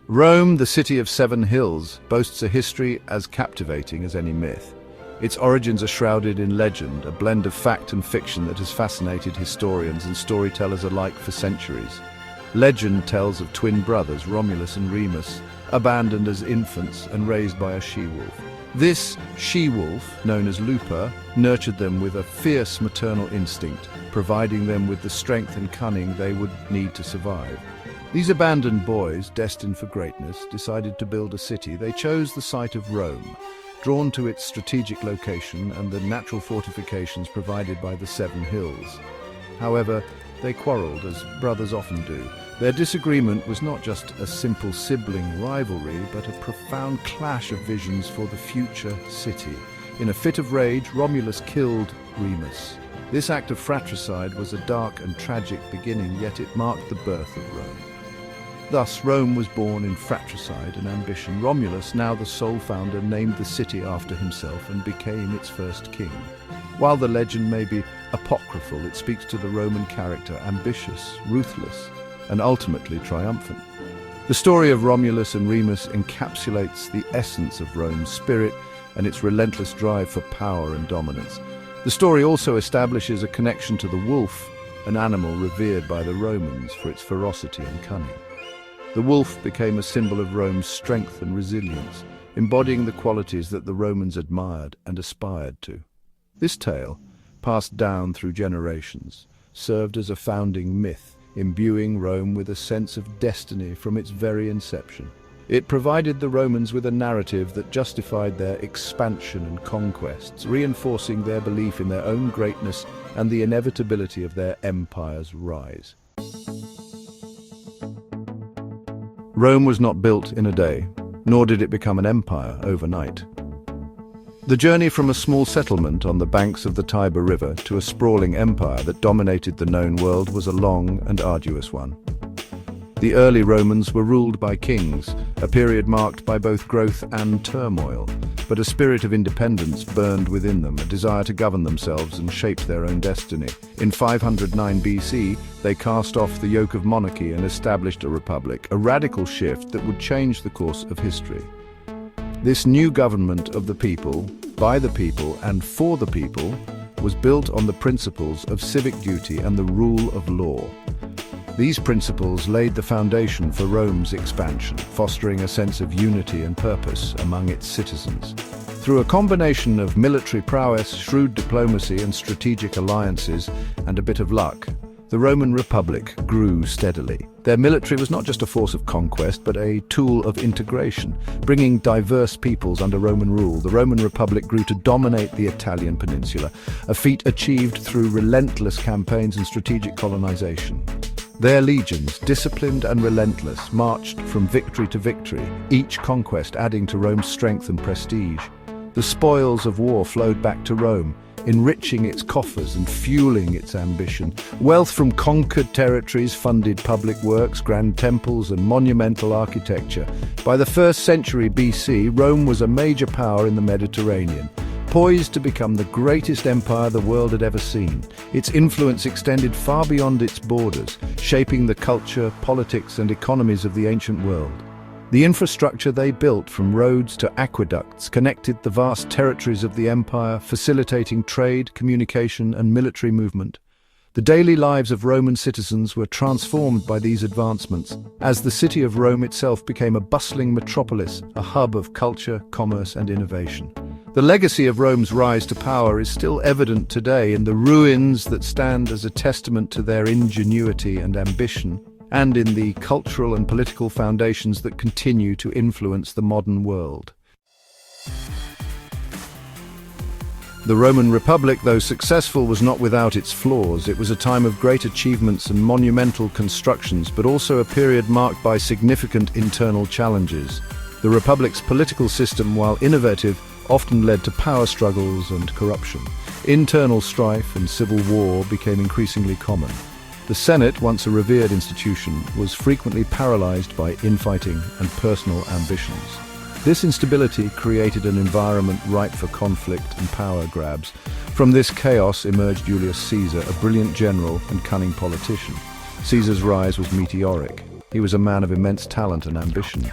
Rome, the city of seven hills, boasts a history as captivating as any myth. Its origins are shrouded in legend, a blend of fact and fiction that has fascinated historians and storytellers alike for centuries. Legend tells of twin brothers, Romulus and Remus, abandoned as infants and raised by a she-wolf. This she-wolf, known as Lupa, nurtured them with a fierce maternal instinct, providing them with the strength and cunning they would need to survive. These abandoned boys, destined for greatness, decided to build a city. They chose the site of Rome, drawn to its strategic location and the natural fortifications provided by the Seven Hills. However, they quarreled, as brothers often do. Their disagreement was not just a simple sibling rivalry, but a profound clash of visions for the future city. In a fit of rage, Romulus killed Remus. This act of fratricide was a dark and tragic beginning, yet it marked the birth of Rome. Thus, Rome was born in fratricide and ambition. Romulus, now the sole founder, named the city after himself and became its first king. While the legend may be apocryphal, it speaks to the Roman character, ambitious, ruthless, and ultimately triumphant. The story of Romulus and Remus encapsulates the essence of Rome's spirit and its relentless drive for power and dominance. The story also establishes a connection to the wolf, an animal revered by the Romans for its ferocity and cunning. The wolf became a symbol of Rome's strength and resilience, embodying the qualities that the Romans admired and aspired to. This tale, passed down through generations, served as a founding myth, imbuing Rome with a sense of destiny from its very inception. It provided the Romans with a narrative that justified their expansion and conquests, reinforcing their belief in their own greatness and the inevitability of their empire's rise. Rome was not built in a day, nor did it become an empire overnight. The journey from a small settlement on the banks of the Tiber River to a sprawling empire that dominated the known world was a long and arduous one. The early Romans were ruled by kings, a period marked by both growth and turmoil, but a spirit of independence burned within them, a desire to govern themselves and shape their own destiny. In 509 BC, they cast off the yoke of monarchy and established a republic, a radical shift that would change the course of history. This new government of the people, by the people and for the people, was built on the principles of civic duty and the rule of law. These principles laid the foundation for Rome's expansion, fostering a sense of unity and purpose among its citizens. Through a combination of military prowess, shrewd diplomacy and strategic alliances, and a bit of luck, the Roman Republic grew steadily. Their military was not just a force of conquest, but a tool of integration, bringing diverse peoples under Roman rule. The Roman Republic grew to dominate the Italian peninsula, a feat achieved through relentless campaigns and strategic colonization. Their legions, disciplined and relentless, marched from victory to victory, each conquest adding to Rome's strength and prestige. The spoils of war flowed back to Rome, enriching its coffers and fueling its ambition. Wealth from conquered territories funded public works, grand temples, and monumental architecture. By the 1st century BC, Rome was a major power in the Mediterranean, poised to become the greatest empire the world had ever seen. Its influence extended far beyond its borders, shaping the culture, politics, and economies of the ancient world. The infrastructure they built, from roads to aqueducts, connected the vast territories of the empire, facilitating trade, communication, and military movement. The daily lives of Roman citizens were transformed by these advancements, as the city of Rome itself became a bustling metropolis, a hub of culture, commerce, and innovation. The legacy of Rome's rise to power is still evident today in the ruins that stand as a testament to their ingenuity and ambition, and in the cultural and political foundations that continue to influence the modern world. The Roman Republic, though successful, was not without its flaws. It was a time of great achievements and monumental constructions, but also a period marked by significant internal challenges. The Republic's political system, while innovative, often led to power struggles and corruption. Internal strife and civil war became increasingly common. The Senate, once a revered institution, was frequently paralyzed by infighting and personal ambitions. This instability created an environment ripe for conflict and power grabs. From this chaos emerged Julius Caesar, a brilliant general and cunning politician. Caesar's rise was meteoric. He was a man of immense talent and ambition.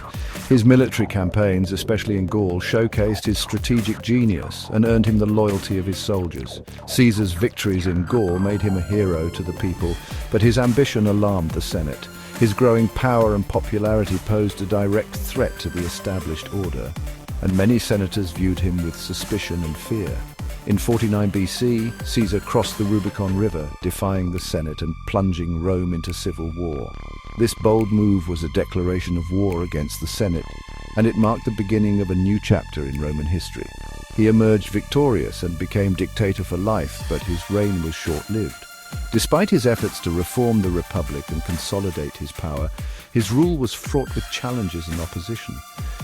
His military campaigns, especially in Gaul, showcased his strategic genius and earned him the loyalty of his soldiers. Caesar's victories in Gaul made him a hero to the people, but his ambition alarmed the Senate. His growing power and popularity posed a direct threat to the established order, and many senators viewed him with suspicion and fear. In 49 BC, Caesar crossed the Rubicon River, defying the Senate and plunging Rome into civil war. This bold move was a declaration of war against the Senate, and it marked the beginning of a new chapter in Roman history. He emerged victorious and became dictator for life, but his reign was short-lived. Despite his efforts to reform the Republic and consolidate his power, his rule was fraught with challenges and opposition.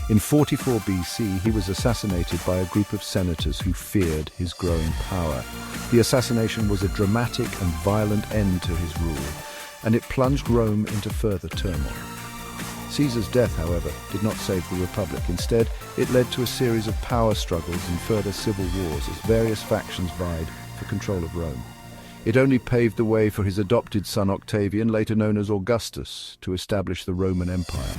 In 44 BC, he was assassinated by a group of senators who feared his growing power. The assassination was a dramatic and violent end to his rule, and it plunged Rome into further turmoil. Caesar's death, however, did not save the Republic. Instead, it led to a series of power struggles and further civil wars as various factions vied for control of Rome. It only paved the way for his adopted son Octavian, later known as Augustus, to establish the Roman Empire.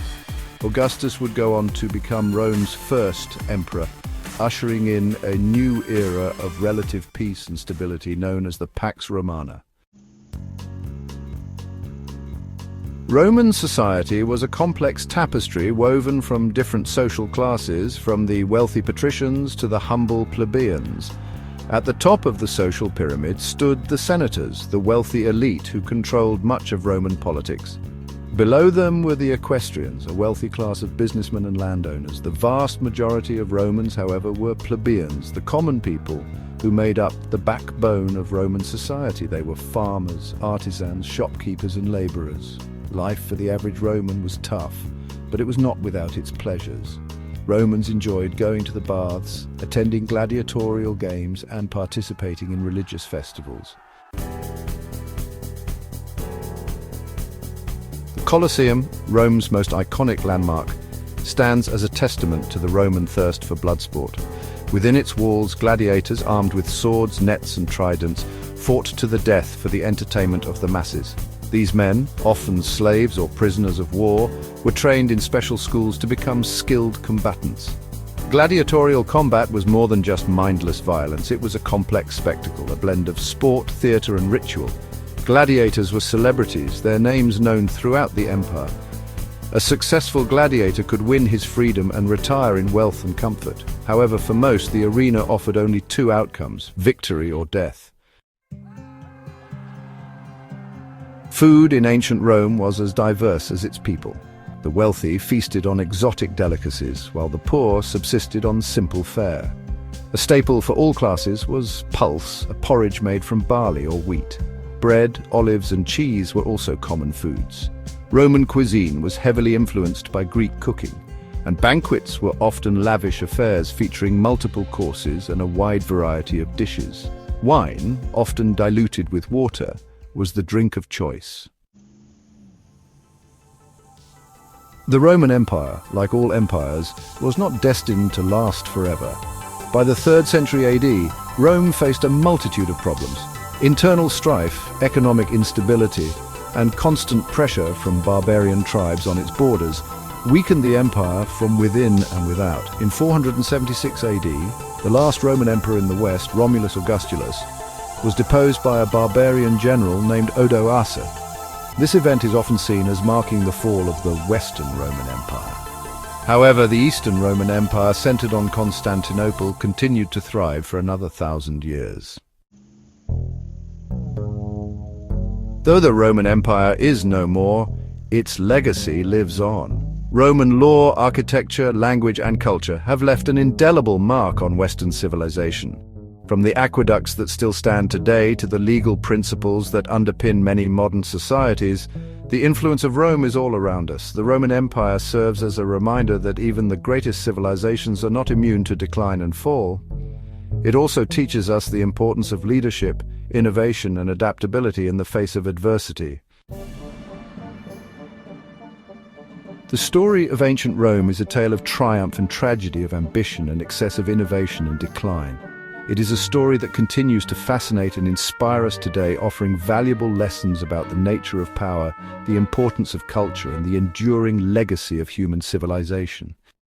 Augustus would go on to become Rome's first emperor, ushering in a new era of relative peace and stability known as the Pax Romana. Roman society was a complex tapestry woven from different social classes, from the wealthy patricians to the humble plebeians. At the top of the social pyramid stood the senators, the wealthy elite who controlled much of Roman politics. Below them were the equestrians, a wealthy class of businessmen and landowners. The vast majority of Romans, however, were plebeians, the common people who made up the backbone of Roman society. They were farmers, artisans, shopkeepers and laborers. Life for the average Roman was tough, but it was not without its pleasures. Romans enjoyed going to the baths, attending gladiatorial games, and participating in religious festivals. The Colosseum, Rome's most iconic landmark, stands as a testament to the Roman thirst for blood sport. Within its walls, gladiators armed with swords, nets, and tridents fought to the death for the entertainment of the masses. These men, often slaves or prisoners of war, were trained in special schools to become skilled combatants. Gladiatorial combat was more than just mindless violence. It was a complex spectacle, a blend of sport, theater, and ritual. Gladiators were celebrities, their names known throughout the empire. A successful gladiator could win his freedom and retire in wealth and comfort. However, for most, the arena offered only two outcomes: victory or death. Food in ancient Rome was as diverse as its people. The wealthy feasted on exotic delicacies, while the poor subsisted on simple fare. A staple for all classes was pulse, a porridge made from barley or wheat. Bread, olives, and cheese were also common foods. Roman cuisine was heavily influenced by Greek cooking, and banquets were often lavish affairs featuring multiple courses and a wide variety of dishes. Wine, often diluted with water, was the drink of choice. The Roman Empire, like all empires, was not destined to last forever. By the 3rd century AD, Rome faced a multitude of problems. Internal strife, economic instability, and constant pressure from barbarian tribes on its borders weakened the empire from within and without. In 476 AD, the last Roman emperor in the west, Romulus Augustulus, was deposed by a barbarian general named Odoacer. This event is often seen as marking the fall of the Western Roman Empire. However, the Eastern Roman Empire, centered on Constantinople, continued to thrive for another 1,000 years. Though the Roman Empire is no more, its legacy lives on. Roman law, architecture, language, and culture have left an indelible mark on Western civilization. From the aqueducts that still stand today to the legal principles that underpin many modern societies, the influence of Rome is all around us. The Roman Empire serves as a reminder that even the greatest civilizations are not immune to decline and fall. It also teaches us the importance of leadership, innovation, and adaptability in the face of adversity. The story of ancient Rome is a tale of triumph and tragedy, of ambition and excessive innovation and decline. It is a story that continues to fascinate and inspire us today, offering valuable lessons about the nature of power, the importance of culture, and the enduring legacy of human civilization.